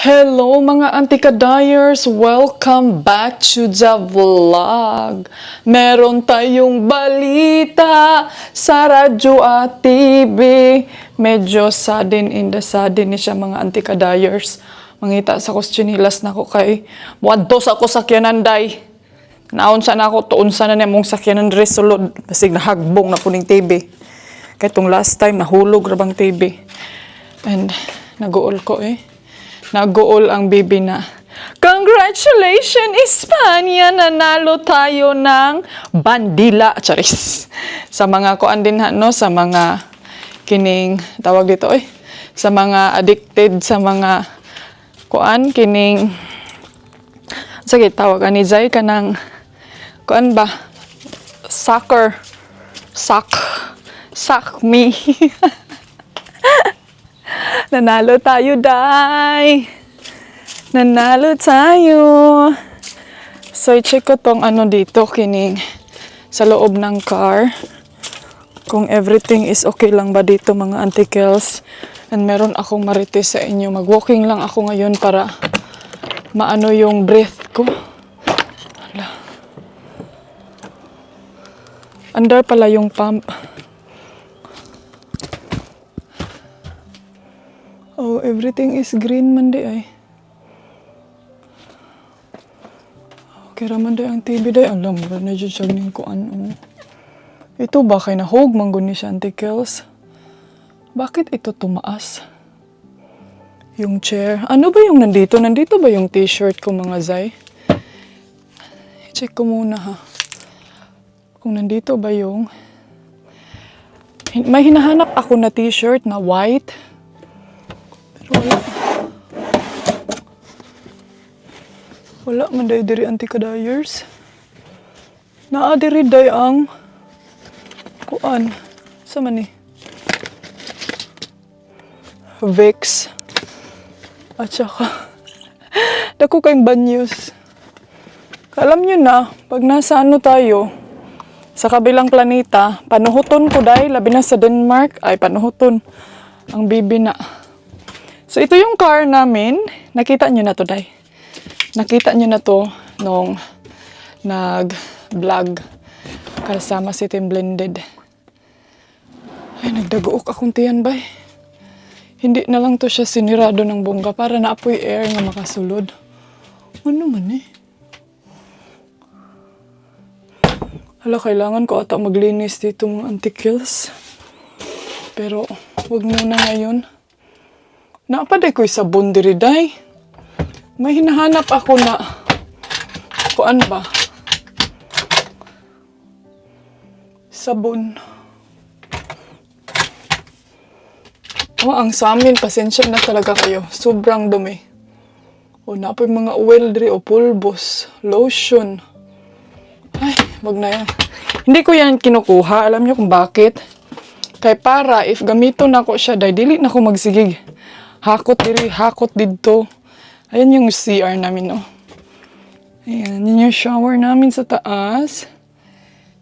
Hello mga antika-dyers! Welcome back to the vlog. Meron tayong balita sa radyo at TV. Medyo sudden in the sudden ni siya mga antika-dyers. Mangita sa kustyonilas na ko kay muadto sa ako sakyananday. Naunsa na ako, tuunsa na niya mong sakyanan resulod. Basig nahagbong na kuning TV. Kaya itong last time nahulog rabang TV. And nag-uol ko Nag-goal ang bibi na, "Congratulations, Espanya! Nanalo tayo ng bandila." Charis. Sa mga kuan din no? Sa mga kining, tawag dito sa mga addicted sa mga kuan, kining, sige, tawag ani Zay ka ng, kuan ba? Soccer. Sock me. Nanalo tayo, day! Nanalo tayo! So, i-check ko tong dito, kining sa loob ng car. Kung everything is okay lang ba dito, mga antikels. And meron akong marites sa inyo. Mag-walking lang ako ngayon para maano yung breath ko. Hala. Andar pala yung pump. Oh, everything is green man di ay. Okay raman di ang TV di. Alam mo na dyan siya ning kuan. Ito ba kay nahog manggun ni siya antikels? Bakit ito tumaas? Yung chair. Ano ba yung nandito? Nandito ba yung t-shirt ko mga Zay? I-check ko muna ha. Kung nandito ba yung... May hinahanap ako na t-shirt na white. Wala man diri antika-dyers. Naa diri day ang kuan. Sa man ni? Vicks. At saka dako kayong banyos. Alam nyo na, pag nasa tayo, sa kabilang planeta, panuhuton ko day, labi na sa Denmark, ay panuhuton ang bibi na. So, ito yung car namin. Nakita nyo na to, day. Nakita nyo na to nung nag-vlog kasama si Team Blended. Ay, nagdaguok akong tiyan, bay. Hindi na lang to siya sinirado ng bongga para naapoy air nga makasulod. Ano man Hala, kailangan ko ata maglinis dito mga antikils. Pero, wag muna ngayon. Naapaday ko'y sabon diri, day. May hinahanap ako na, kuan ba? Sabon. Ang sa amin, pasensya na talaga kayo. Sobrang dumi. Napoy mga oil diri o pulbos, lotion. Ay, wag na yan. Hindi ko yan kinukuha. Alam niyo kung bakit? Kay para, if gamiton ako siya, day, dili na ako magsigig. Hakot diri, hakot dito. Ayan yung CR namin, Ayan, yun yung shower namin sa taas.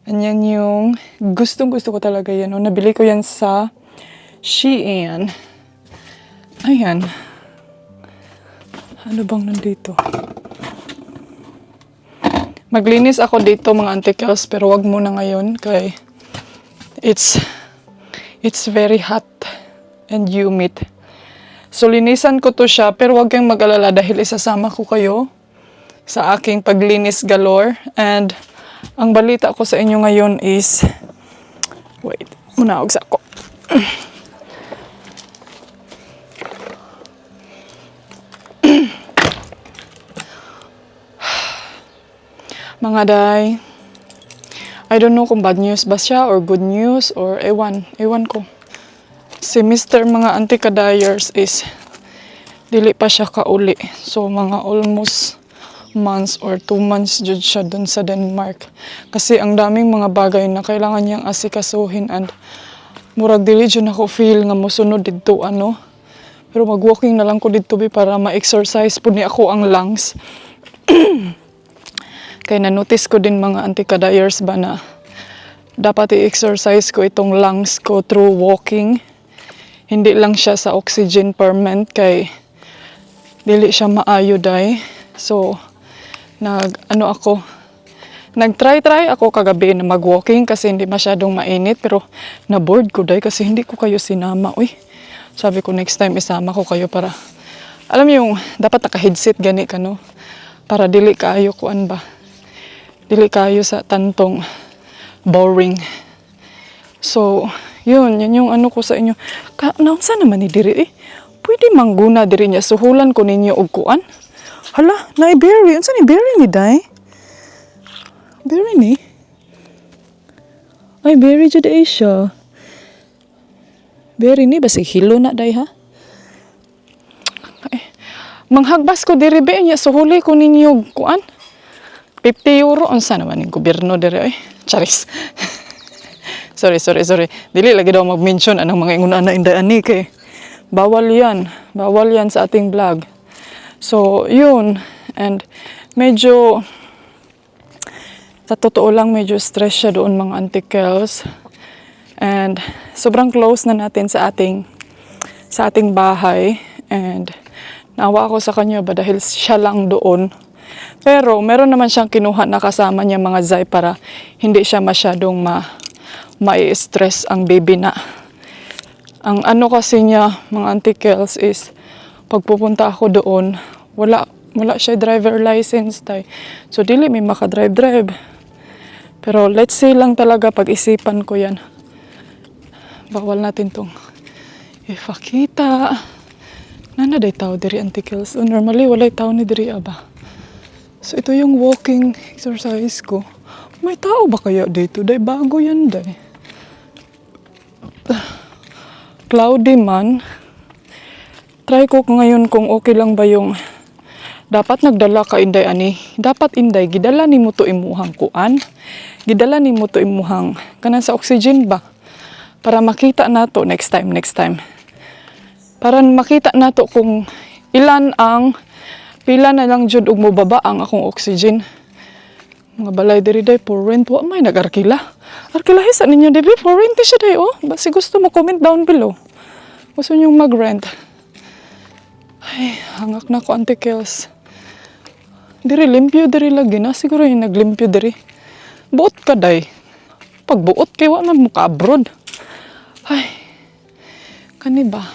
Ayan yung, gustong-gusto ko talaga yan, Nabili ko yan sa Shein. Ayan. Ano bang nandito? Maglinis ako dito, mga antikels, pero wag muna ngayon, kay it's very hot and humid. So, linisan ko to siya, pero huwag kayong mag-alala dahil isasama ko kayo sa aking paglinis galore. And, ang balita ko sa inyo ngayon is, wait, munawag sa ako. Mga day, I don't know kung bad news ba siya or good news or ewan ko. Si Mr. mga antika-dyers is dili pa siya kauli. So, mga almost months or 2 months jud siya dun sa Denmark. Kasi ang daming mga bagay na kailangan niyang asikasuhin and murag dili jud ako feel nga mosunod didto Pero mag-walking na lang ko didto para ma-exercise po ni ako ang lungs. Kaya na-notice ko din mga antika-dyers ba na dapat i-exercise ko itong lungs ko through walking. Hindi lang siya sa oxygen per month kay dili siya maayo day. So, nag-try ako kagabi na mag-walking kasi hindi masyadong mainit, pero na-bored ko day kasi hindi ko kayo sinama. Uy, sabi ko next time isama ko kayo para, alam mo yung dapat naka-headset gani ka no? Para dili kayo kuan ba? Dili kayo sa tantong boring. So, yun yung ano ko sa inyo. Naunsa naman ni diri eh? Pwede mangguna diri niya. Suhulan ko ninyo og kuan. Hala, na-berry. Unsa ni berry ni day? Berry ni? Ay, berry jud ay siya. Berry ni, basi hilo na day ha? Ay, manghagbas ko diri ba niya. Suhuli ko ninyo og kuan. 50 euro. Unsa naman yung gobyerno diri ay? Charis. Sorry. Dili lagi daw mag-mention anong mga inguna na inday ani kay bawal yan sa ating vlog. So, yun. And medyo sa totoo lang medyo stress siya doon mga Auntie Kels. And sobrang close na natin sa ating bahay and naawa ako sa kanya ba dahil siya lang doon. Pero meron naman siyang kinuha na kasama niya mga zay para hindi siya masyadong mai-stress ang baby na. Ang ano kasi niya, mga Auntie Kels, is pagpupunta ako doon, wala siya driver license tay. So dili may makadrive. Pero let's say lang talaga pag-isipan ko yan. Bawal natin tong ipakita. Nanaday tao diri Auntie Kels. Normally walay tao ni diri aba. So ito yung walking exercise ko. May tao ba kaya dito? Day bago yan day. Cloudy man. Try ko ngayon kung okay lang ba yung dapat nagdala ka inday ani. Dapat inday gidala nimo to imuhang kuan. Gidala nimo to imuhang kanan sa oxygen ba para makita nato next time. Para makita nato kung pila na lang jud og mobaba ang akong oxygen. Mga balay diri day for rent wa may nag-arkila. Arkilahi sa ninyo diri for rent siya day oh. Basi gusto mo comment down below. Gusto niyo mag-rent. Ay, hangak na ko Auntie Kels. Diri limpyo diri lagi na siguro yung naglimpyo diri. Buot ka day. Pag buot kay wa man mo ka abroad. Ay. Kani ba?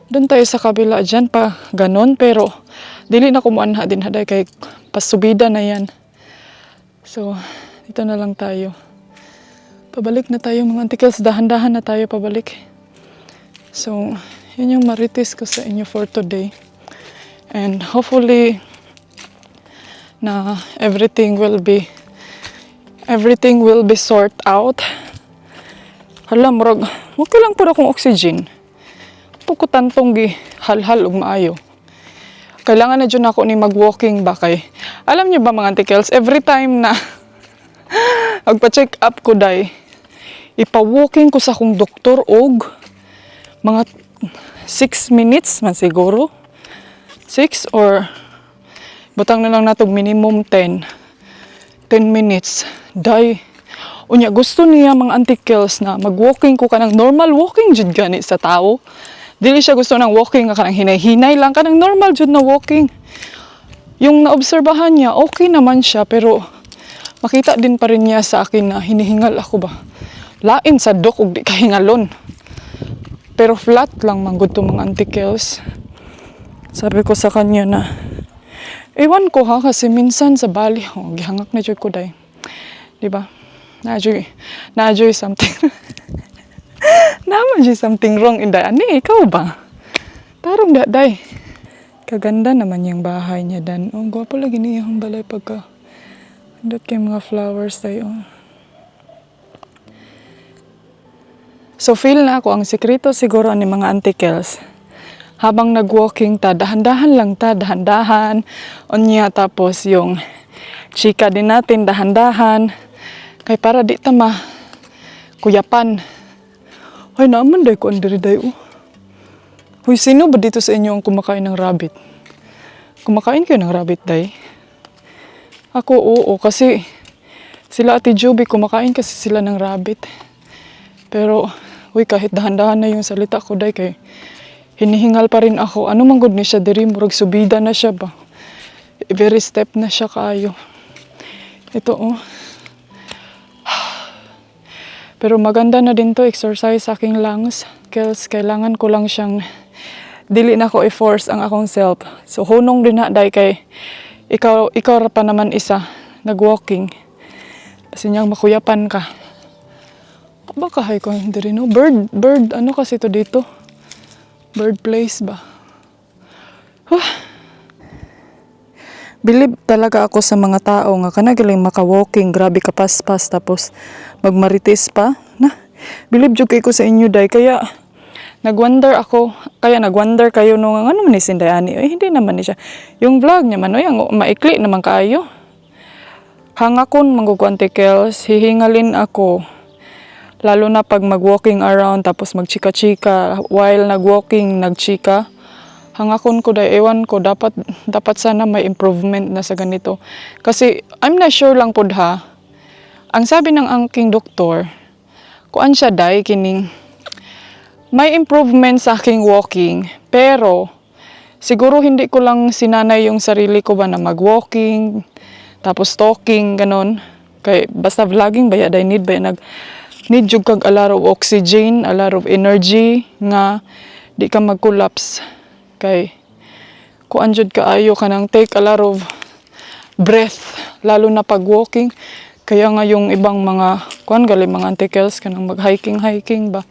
Doon tayo sa kabila dyan pa ganon pero dili na kumuanha din haday kay pasubida na yan. So, dito na lang tayo. Pabalik na tayo mga Auntie Kels. Dahan-dahan na tayo pabalik. So, yun yung marites ko sa inyo for today. And hopefully, na everything will be sort out. Hala, murag, okay lang po akong oxygen. Pagkutantong halhal ug maayo. Kailangan na dyan ako ni mag-walking ba kay. Alam niyo ba mga Auntie Kels, every time na magpa-check up ko day, ipa-walking ko sa akong doktor og mga 6 minutes man siguro. 6 or butang na lang natong minimum 10 minutes. Day. Unya gusto niya mga Auntie Kels na mag-walking ko kanang normal walking jud gani sa tao. Dili siya gusto ng walking nga kanang hinay-hinay lang kanang normal jud na walking. Yung naobserbahan niya okay naman siya pero makita din pa rin niya sa akin na hinihingal ako ba. Lain sa dok ug di kahingalon. Pero flat lang manggod to mga Auntie Kels. Sabi ko sa kanya na ewan ko ha kasi minsan sa Bali gihangak na jud ko day. Di ba? Na-joy something. Naman siya something wrong in that. Ani, ikaw ba? Tarong day. Kaganda naman yung bahay niya dan. Oh, gwapo lagi niya yung balay pagka. Andot kay mga flowers tayo. So feel na ako ang sekreto siguro ni mga Auntie Kels. Habang nag-walking ta, dahan-dahan lang ta, dahan-dahan. Onya tapos yung chika din natin, dahan-dahan. Kay para di ta kuyapan. Ay naman day ko andiri day oh. Hoy, sino ba dito sa inyo ang kumakain ng rabbit? Kumakain kayo ng rabbit day? Ako oo kasi sila Ate Joby kumakain kasi sila ng rabbit. Pero, uy, kahit dahan-dahan na yung salita ko day kay hinihingal pa rin ako. Ano man gud ni siya diri, murag subida na siya ba. Very step na siya kaayo. Ito oh. Pero maganda na din to exercise sa aking lungs. Kels, kailangan ko lang siyang dili na ko i-force ang akong self. So hunong din na dai kay ikaw ra pa naman isa nag-walking. Kasi niyang makuyapan ka. Baka hay ko diri no. Bird ano kasi to dito? Bird place ba? Believe talaga ako sa mga tao nga kanagaling maka-walking, grabe ka paspas tapos magmarites pa. Na, believe jud kay ko sa inyo day kaya nagwonder kayo no nga ano man ni Sindayani. Hindi naman ni siya. Yung vlog niya man ang maikli naman kaayo. Hangakon manggugwantikels, hihingalin ako. Lalo na pag mag-walking around tapos magchika-chika while nag-walking nagchika. Hangakon ko dahil ewan ko dapat sana may improvement na sa ganito. Kasi I'm not sure lang pod ha. Ang sabi ng aking doktor, kuan siya dai kining may improvement sa aking walking, pero siguro hindi ko lang sinanay yung sarili ko ba na mag-walking, tapos talking, ganon. Kay basta vlogging ba ya, need jud kag a lot of oxygen, a lot of energy, nga di ka mag-collapse. Kay kuan jud kaayo ka nang take a lot of breath, lalo na pag walking. Kaya nga yung ibang mga, kuan gali mga antikels ka nang mag-hiking ba.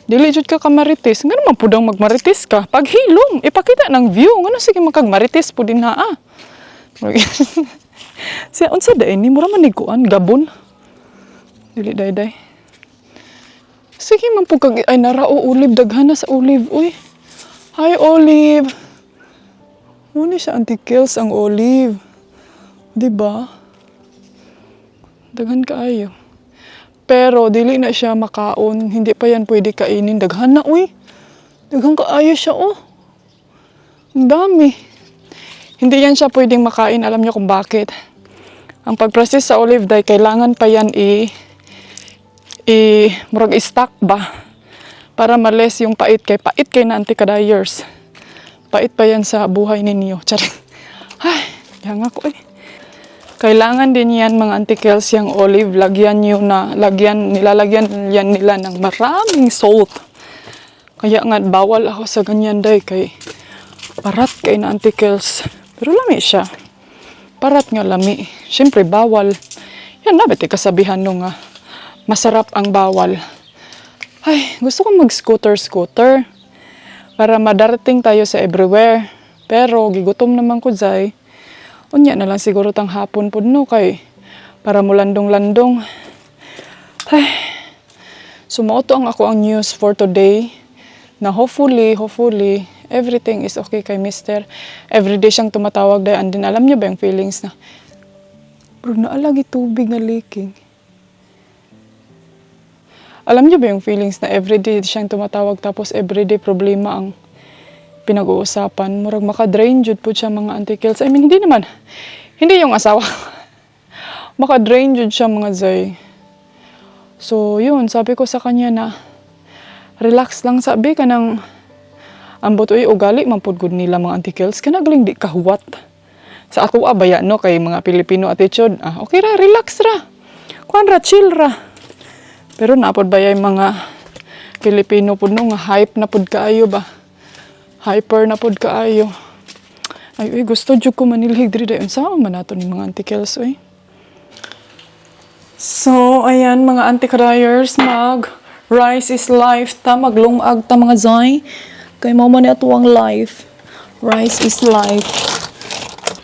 Dili jud ka kamaritis. Nga naman pudang magmaritis ka. Pag hilom, ipakita ng view. Nga sige makagmaritis po din na Siya, unsa dahi ni? Mura maniguan, gabon. Dili day. Sige man po kag, ay narao olive, daghana sa olive, uy. Hi, olive. Muna siya antikels ang olive. Diba? Daghan kaayo. Pero dili na siya makaon, hindi pa yan pwede kainin. Daghan na, uy. Daghan kaayo siya, oh. Ang dami. Hindi yan siya pwedeng makain. Alam niyo kung bakit. Ang pag-process sa olive dye, kailangan pa yan murag i-stock ba? Para males yung pait kay na anti-kadayers. Pait pa yan sa buhay ninyo. Charing. Ay, yang ako eh. Kailangan din yan mga antikels yung olive, nilalagyan yan nila ng maraming salt. Kaya nga bawal ako sa ganyan day kay parat kay na antikels. Pero lami siya. Parat nga lami. Siyempre bawal. Yan na bete kasabihan nung masarap ang bawal. Ay, gusto ko mag-scooter para madarating tayo sa everywhere. Pero gigutom naman ko zay. Unya na lang siguro tang hapon po no kay para mo landong-landong. Ay, sumuoto ang ako ang news for today na hopefully everything is okay kay Mister. Everyday siyang tumatawag dahil and then alam niyo ba yung feelings na bro naalagi tubig na leaking. Alam niyo ba yung feelings na everyday siyang tumatawag tapos everyday problema ang pinag-uusapan. Murag maka-drain jud po siya mga antikels. I mean, hindi yung asawa. Maka-drain jud siya mga zay. So, yun, sabi ko sa kanya na relax lang sabi ka nang ambot uy ugali mampud gud nila mga antikels. Kanagaling di kahuwat. Sa ato abaya no kay mga Pilipino attitude. Okay ra, relax ra. Kuan ra, chill ra. Pero napod ba yung mga Pilipino po no, nga hype na pod kaayo ba? Hyper na pod kaayo. Ay, gusto jud ko manilhig diri dayon. Sama man nato ni mga antikels, oy. So, ayan mga antikryers, rice is life ta, maglungag ta mga zay. Kay mao man ato ang life. Rice is life.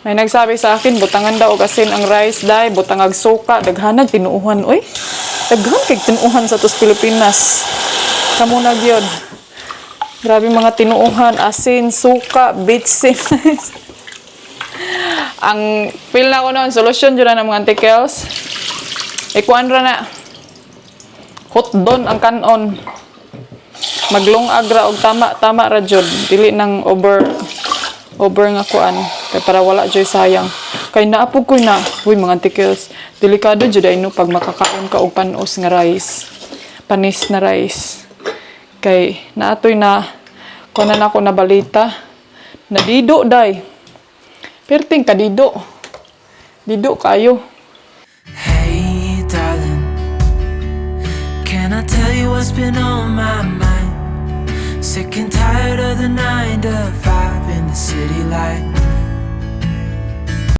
May nagsabi sa akin, butangan daw kasin ang rice day, butangag suka, daghanag tinuuhan, oy. Daghan kay tinuuhan sa tos Pilipinas. Kamo na gyud. Grabe mga tinuuhan, asin, suka, bitsin. Ang feel na ko noon, solusyon dyan na ng mga antikels. Ikuan ra na. Hotdon ang kanon. Maglungag ra og tama ra jud. Dili nang over nga kuan. Kay para wala joy sayang. Kay naapog ko na, uy mga antikels, delikado jud ay no pag makakaon ka og panos nga rice. Panis na rice. Kay naatoy na Kunan ako na balita. Nadido, day. Perting ka, dido. Dido kayo. Hey, darling, can I tell you what's been on my mind? Sick and tired of the 9 to 5 in the city light.